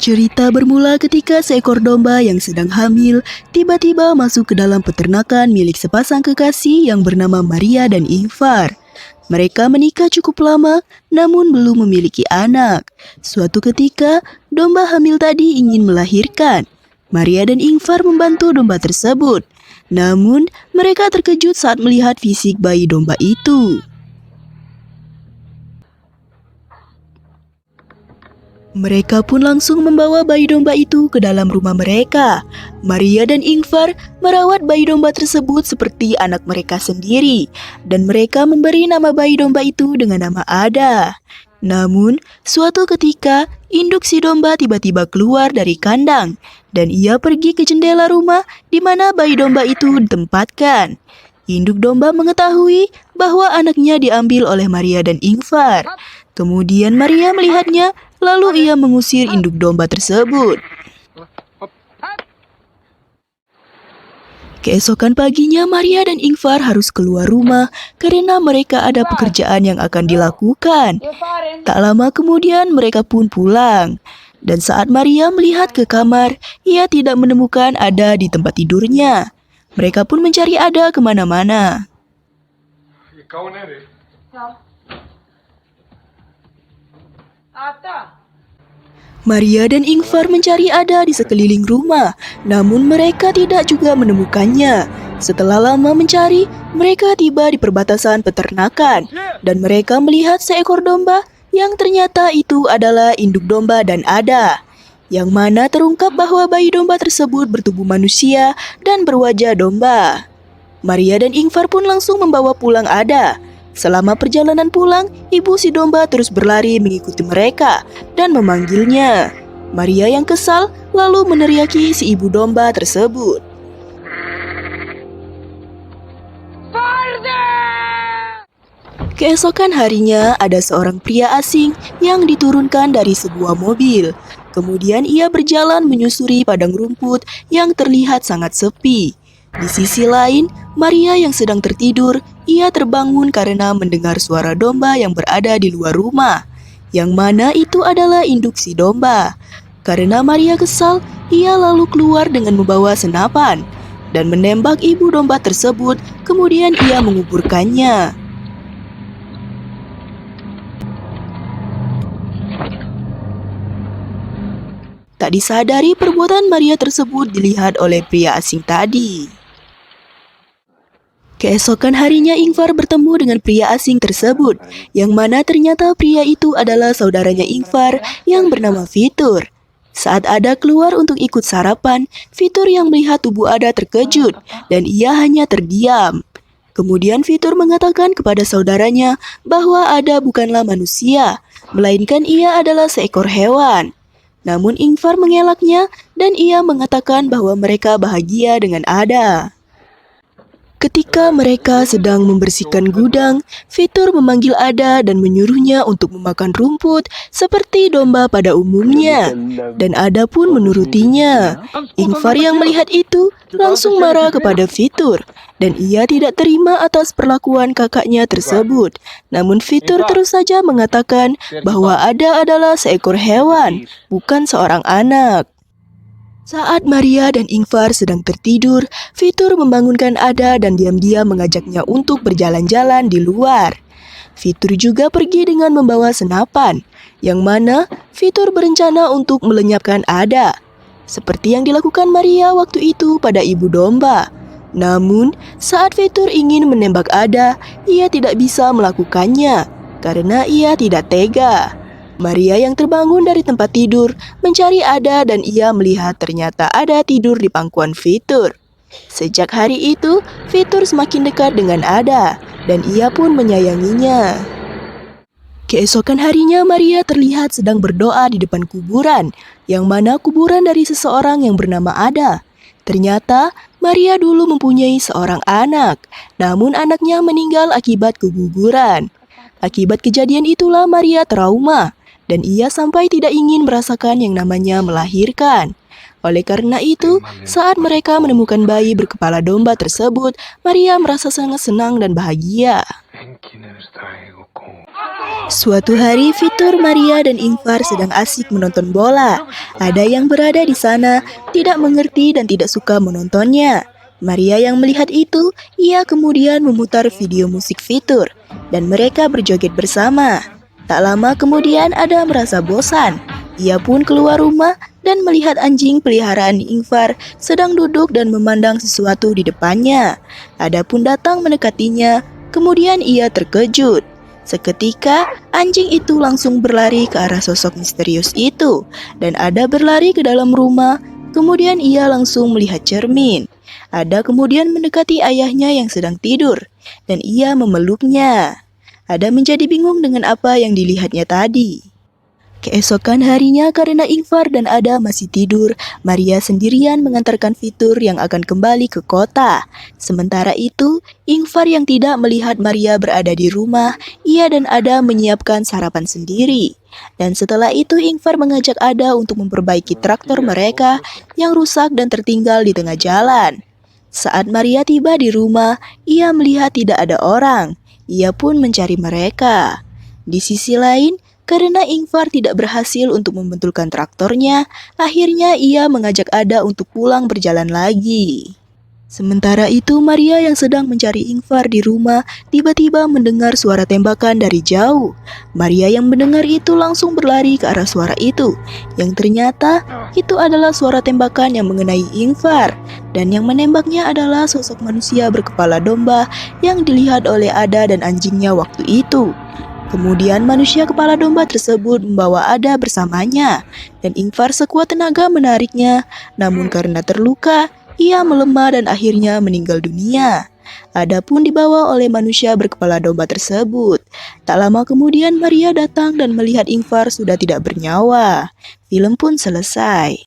Cerita bermula ketika seekor domba yang sedang hamil tiba-tiba masuk ke dalam peternakan milik sepasang kekasih yang bernama Maria dan Ingvar. Mereka menikah cukup lama, namun belum memiliki anak. Suatu ketika, domba hamil tadi ingin melahirkan. Maria dan Ingvar membantu domba tersebut. Namun, mereka terkejut saat melihat fisik bayi domba itu. Mereka pun langsung membawa bayi domba itu ke dalam rumah mereka. Maria dan Ingvar merawat bayi domba tersebut seperti anak mereka sendiri, dan mereka memberi nama bayi domba itu dengan nama Ada. Namun, suatu ketika, induk si domba tiba-tiba keluar dari kandang, dan ia pergi ke jendela rumah di mana bayi domba itu ditempatkan. Induk domba mengetahui bahwa anaknya diambil oleh Maria dan Ingvar. Kemudian Maria melihatnya, lalu ia mengusir induk domba tersebut. Keesokan paginya Maria dan Ingvar harus keluar rumah karena mereka ada pekerjaan yang akan dilakukan. Tak lama kemudian mereka pun pulang. Dan saat Maria melihat ke kamar, ia tidak menemukan Ada di tempat tidurnya. Mereka pun mencari Ada kemana-mana. Maria dan Ingvar mencari Ada di sekeliling rumah, namun mereka tidak juga menemukannya. Setelah lama mencari, mereka tiba di perbatasan peternakan, dan mereka melihat seekor domba yang ternyata itu adalah induk domba dan Ada, yang mana terungkap bahwa bayi domba tersebut bertubuh manusia dan berwajah domba. Maria dan Ingvar pun langsung membawa pulang Ada. Selama perjalanan pulang, ibu si domba terus berlari mengikuti mereka dan memanggilnya. Maria yang kesal lalu meneriaki si ibu domba tersebut. Keesokan harinya ada seorang pria asing yang diturunkan dari sebuah mobil. Kemudian ia berjalan menyusuri padang rumput yang terlihat sangat sepi. Di sisi lain, Maria yang sedang tertidur, ia terbangun karena mendengar suara domba yang berada di luar rumah, yang mana itu adalah induk si domba. Karena Maria kesal, ia lalu keluar dengan membawa senapan dan menembak ibu domba tersebut, kemudian ia menguburkannya. Tak disadari perbuatan Maria tersebut dilihat oleh pria asing tadi. Keesokan harinya Ingvar bertemu dengan pria asing tersebut, yang mana ternyata pria itu adalah saudaranya Ingvar yang bernama Vitur. Saat Ada keluar untuk ikut sarapan, Vitur yang melihat tubuh Ada terkejut dan ia hanya terdiam. Kemudian Vitur mengatakan kepada saudaranya bahwa Ada bukanlah manusia, melainkan ia adalah seekor hewan. Namun Ingvar mengelaknya dan ia mengatakan bahwa mereka bahagia dengan Ada. Ketika mereka sedang membersihkan gudang, Vitur memanggil Ada dan menyuruhnya untuk memakan rumput seperti domba pada umumnya. Dan Ada pun menurutinya. Ingvar yang melihat itu langsung marah kepada Vitur, dan ia tidak terima atas perlakuan kakaknya tersebut. Namun Vitur terus saja mengatakan bahwa Ada adalah seekor hewan, bukan seorang anak. Saat Maria dan Ingvar sedang tertidur, Vitur membangunkan Ada dan diam-diam mengajaknya untuk berjalan-jalan di luar. Vitur juga pergi dengan membawa senapan, yang mana Vitur berencana untuk melenyapkan Ada, seperti yang dilakukan Maria waktu itu pada ibu domba. Namun, saat Vitur ingin menembak Ada, ia tidak bisa melakukannya, karena ia tidak tega. Maria yang terbangun dari tempat tidur mencari Ada dan ia melihat ternyata Ada tidur di pangkuan Vitur. Sejak hari itu, Vitur semakin dekat dengan Ada dan ia pun menyayanginya. Keesokan harinya Maria terlihat sedang berdoa di depan kuburan, yang mana kuburan dari seseorang yang bernama Ada. Ternyata Maria dulu mempunyai seorang anak, namun anaknya meninggal akibat keguguran. Akibat kejadian itulah Maria trauma, dan ia sampai tidak ingin merasakan yang namanya melahirkan. Oleh karena itu, saat mereka menemukan bayi berkepala domba tersebut, Maria merasa sangat senang dan bahagia. Suatu hari, Fitur, Maria, dan Ingvar sedang asik menonton bola. Ada yang berada di sana, tidak mengerti dan tidak suka menontonnya. Maria yang melihat itu, ia kemudian memutar video musik Fitur, dan mereka berjoget bersama. Tak lama kemudian Ada merasa bosan. Ia pun keluar rumah dan melihat anjing peliharaan Ingvar sedang duduk dan memandang sesuatu di depannya. Ada pun datang mendekatinya, kemudian ia terkejut. Seketika, anjing itu langsung berlari ke arah sosok misterius itu, dan Ada berlari ke dalam rumah. Kemudian ia langsung melihat cermin. Ada kemudian mendekati ayahnya yang sedang tidur, dan ia memeluknya. Ada menjadi bingung dengan apa yang dilihatnya tadi. Keesokan harinya, karena Ingvar dan Ada masih tidur, Maria sendirian mengantarkan Fitur yang akan kembali ke kota. Sementara itu, Ingvar yang tidak melihat Maria berada di rumah, ia dan Ada menyiapkan sarapan sendiri. Dan setelah itu Ingvar mengajak Ada untuk memperbaiki traktor mereka yang rusak dan tertinggal di tengah jalan. Saat Maria tiba di rumah, ia melihat tidak ada orang. Ia pun mencari mereka. Di sisi lain, karena Ingvar tidak berhasil untuk membetulkan traktornya, akhirnya ia mengajak Ada untuk pulang berjalan lagi. Sementara itu, Maria yang sedang mencari Ingvar di rumah tiba-tiba mendengar suara tembakan dari jauh. Maria yang mendengar itu langsung berlari ke arah suara itu, yang ternyata itu adalah suara tembakan yang mengenai Ingvar, dan yang menembaknya adalah sosok manusia berkepala domba yang dilihat oleh Ada dan anjingnya waktu itu. Kemudian manusia kepala domba tersebut membawa Ada bersamanya, dan Ingvar sekuat tenaga menariknya, namun karena terluka, ia melemah dan akhirnya meninggal dunia. Ada pun dibawa oleh manusia berkepala domba tersebut. Tak lama kemudian Maria datang dan melihat Ingvar sudah tidak bernyawa. Film pun selesai.